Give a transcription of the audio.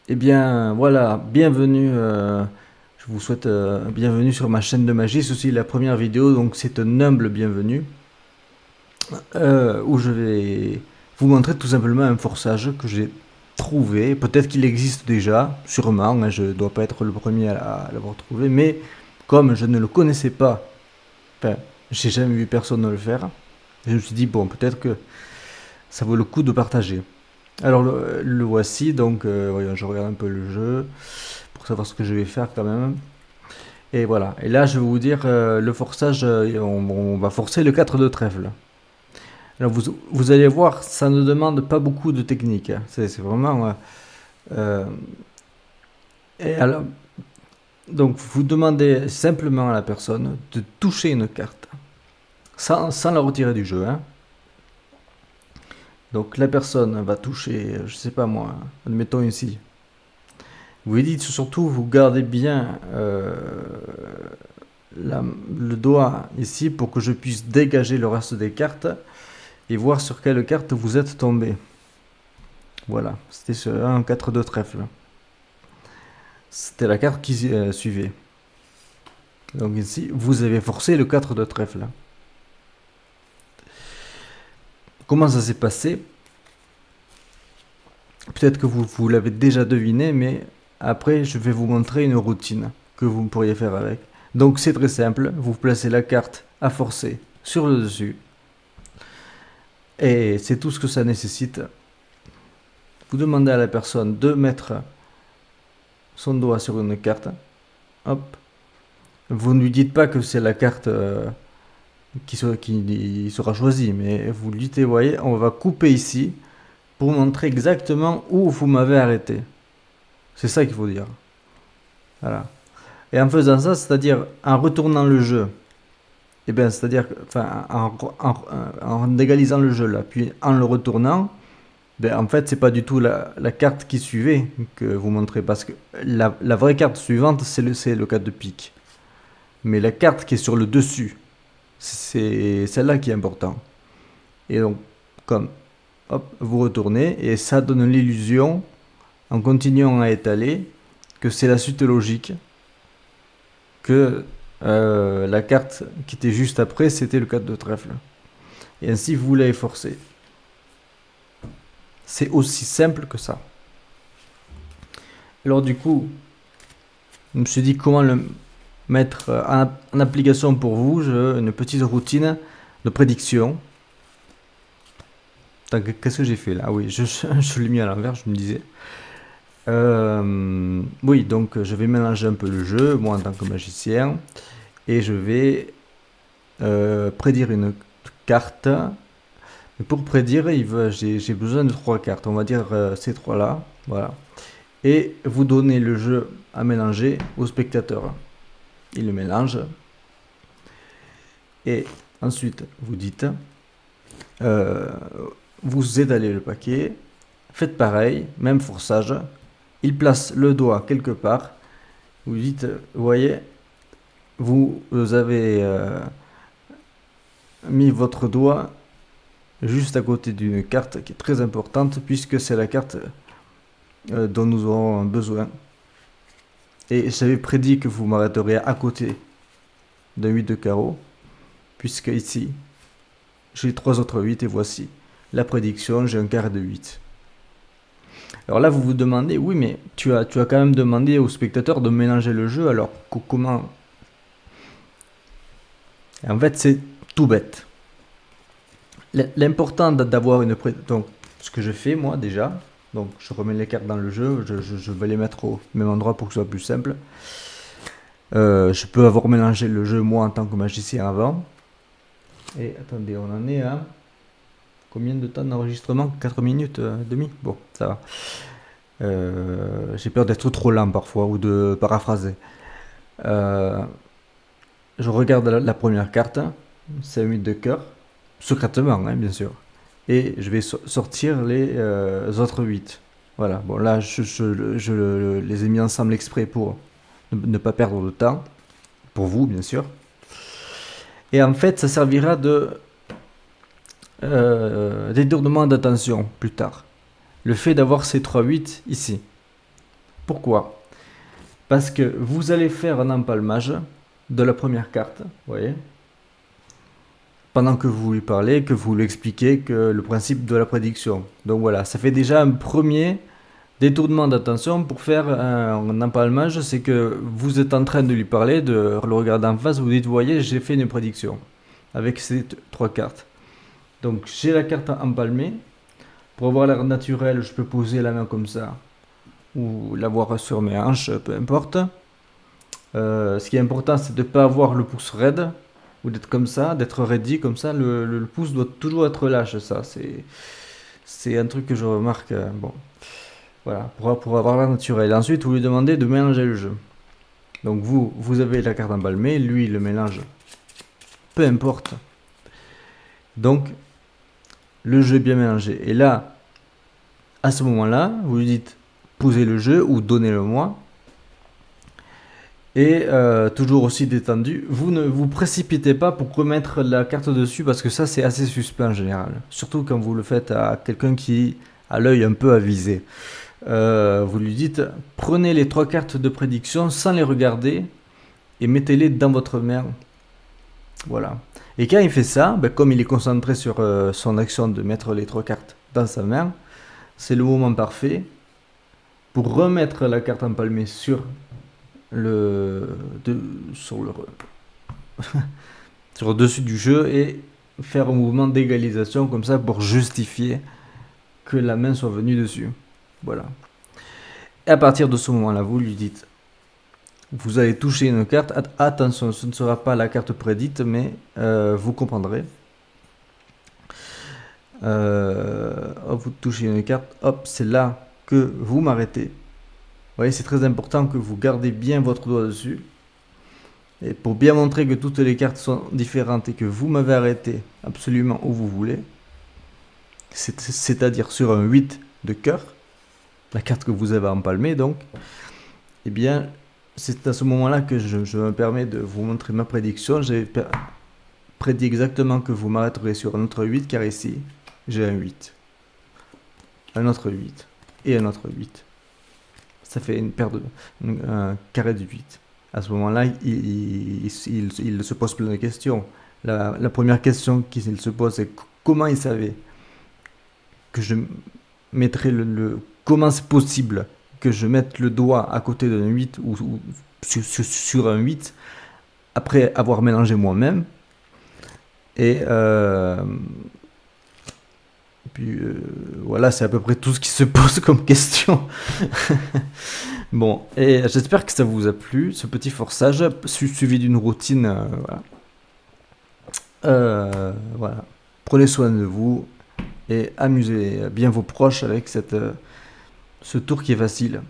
Eh bien, voilà, bienvenue. Je vous souhaite bienvenue sur ma chaîne de magie. Ceci est la première vidéo, donc c'est un humble bienvenue où je vais vous montrer tout simplement un forçage que j'ai trouvé. Peut-être qu'il existe déjà, sûrement. Hein, je ne dois pas être le premier à l'avoir trouvé, mais comme je ne le connaissais pas, enfin, j'ai jamais vu personne le faire. Je me suis dit bon, peut-être que ça vaut le coup de partager. Alors le voici, donc voyons, je regarde un peu le jeu pour savoir ce que je vais faire quand même. Et voilà, et là je vais vous dire le forçage, on va forcer le 4 de trèfle. Alors vous allez voir, ça ne demande pas beaucoup de technique, hein. C'est vraiment... euh, et alors, donc vous demandez simplement à la personne de toucher une carte, sans la retirer du jeu, hein. Donc la personne va toucher, je sais pas moi, admettons ici. Vous dites surtout, vous gardez bien le doigt ici pour que je puisse dégager le reste des cartes et voir sur quelle carte vous êtes tombé. Voilà, c'était sur un 4 de trèfle. C'était la carte qui suivait. Donc ici, vous avez forcé le 4 de trèfle. Comment ça s'est passé? Peut-être que vous l'avez déjà deviné, mais après, je vais vous montrer une routine que vous pourriez faire avec. Donc c'est très simple, vous placez la carte à forcer sur le dessus, et c'est tout ce que ça nécessite. Vous demandez à la personne de mettre son doigt sur une carte. Hop. Vous ne lui dites pas que c'est la carte qui sera choisie, mais vous lui dites, voyez, on va couper ici pour montrer exactement où vous m'avez arrêté. C'est ça qu'il faut dire. Voilà. Et en faisant ça, c'est-à-dire en retournant le jeu, et bien, c'est-à-dire enfin, en égalisant le jeu là, puis en le retournant, ben, en fait, c'est pas du tout la carte qui suivait que vous montrez, parce que la vraie carte suivante, c'est le 4 de pique. Mais la carte qui est sur le dessus, c'est celle-là qui est importante. Et donc, comme, hop, vous retournez, et ça donne l'illusion, en continuant à étaler, que c'est la suite logique, que la carte qui était juste après, c'était le 4 de trèfle. Et ainsi, vous l'avez forcé. C'est aussi simple que ça. Alors du coup, je me suis dit comment le mettre en application pour vous. Une petite routine de prédiction. Qu'est-ce que j'ai fait là? Ah oui, je l'ai mis à l'envers, je me disais. Oui, donc je vais mélanger un peu le jeu, moi en tant que magicien, et je vais prédire une carte. Mais pour prédire, j'ai besoin de 3 cartes. On va dire ces 3-là. Voilà. Et vous donnez le jeu à mélanger au spectateur. Il le mélange. Et ensuite, vous dites, euh, vous étalez le paquet. Faites pareil, même forçage. Il place le doigt quelque part. Vous dites, vous voyez, vous avez mis votre doigt juste à côté d'une carte qui est très importante puisque c'est la carte dont nous aurons besoin. Et j'avais prédit que vous m'arrêteriez à côté d'un 8 de carreau, puisque ici, j'ai 3 autres 8 et voici la prédiction, j'ai un carré de 8. Alors là, vous vous demandez, oui, mais tu as quand même demandé au spectateur de mélanger le jeu, alors comment? En fait, c'est tout bête. L'important d'avoir une prédiction, donc ce que je fais moi déjà, donc je remets les cartes dans le jeu, je vais les mettre au même endroit pour que ce soit plus simple. Je peux avoir mélangé le jeu moi en tant que magicien avant. Et attendez, on en est à combien de temps d'enregistrement? 4 minutes et demie. Bon, ça va. J'ai peur d'être trop lent parfois ou de paraphraser. Euh, je regarde la première carte, c'est un 8 de cœur, secrètement, hein, bien sûr. Et je vais sortir les autres 8. Voilà, bon là je les ai mis ensemble exprès pour ne pas perdre de temps, pour vous bien sûr. Et en fait, ça servira de détournement d'attention plus tard. Le fait d'avoir ces 3 8 ici. Pourquoi? Parce que vous allez faire un empalmage de la première carte, vous voyez, pendant que vous lui parlez, que vous lui expliquez que le principe de la prédiction. Donc voilà, ça fait déjà un premier détournement d'attention pour faire un empalmage, c'est que vous êtes en train de lui parler, de le regarder en face, vous dites, voyez, j'ai fait une prédiction avec ces trois cartes. Donc j'ai la carte empalmée. Pour avoir l'air naturel, je peux poser la main comme ça ou l'avoir sur mes hanches, peu importe. Ce qui est important, c'est de ne pas avoir le pouce raide ou d'être comme ça, d'être ready comme ça. Le pouce doit toujours être lâche, ça. C'est un truc que je remarque. Bon, voilà, pour avoir l'air naturel. Ensuite, vous lui demandez de mélanger le jeu. Donc vous avez la carte empalmée, lui, il le mélange. Peu importe. Donc, le jeu est bien mélangé. Et là, à ce moment-là, vous lui dites posez le jeu ou donnez-le-moi. Et toujours aussi détendu, vous ne vous précipitez pas pour remettre la carte dessus parce que ça c'est assez suspect en général. Surtout quand vous le faites à quelqu'un qui a l'œil un peu avisé. Vous lui dites prenez les trois cartes de prédiction sans les regarder et mettez-les dans votre main. Voilà. Et quand il fait ça, ben, comme il est concentré sur son action de mettre les trois cartes dans sa main, c'est le moment parfait pour remettre la carte empalmée sur sur le dessus du jeu et faire un mouvement d'égalisation comme ça pour justifier que la main soit venue dessus. Voilà. Et à partir de ce moment-là, vous lui dites vous allez toucher une carte. Attention, ce ne sera pas la carte prédite, mais vous comprendrez. Vous touchez une carte, hop, c'est là que vous m'arrêtez. Vous voyez, c'est très important que vous gardez bien votre doigt dessus. Et pour bien montrer que toutes les cartes sont différentes et que vous m'avez arrêté absolument où vous voulez, c'est-à-dire sur un 8 de cœur, la carte que vous avez empalmée donc, eh bien, c'est à ce moment-là que je me permets de vous montrer ma prédiction. J'ai prédit exactement que vous m'arrêterez sur un autre 8, car ici, j'ai un 8. Un autre 8. Et un autre 8. Ça fait une paire un carré de 8. À ce moment-là, il se pose plein de questions. La première question qu'il se pose, c'est comment il savait que je mettrais comment c'est possible que je mette le doigt à côté d'un 8 ou sur un 8 après avoir mélangé moi-même. Et puis voilà, c'est à peu près tout ce qui se pose comme question. Bon, et j'espère que ça vous a plu, ce petit forçage, suivi d'une routine. Voilà. Prenez soin de vous et amusez bien vos proches avec ce tour qui est facile.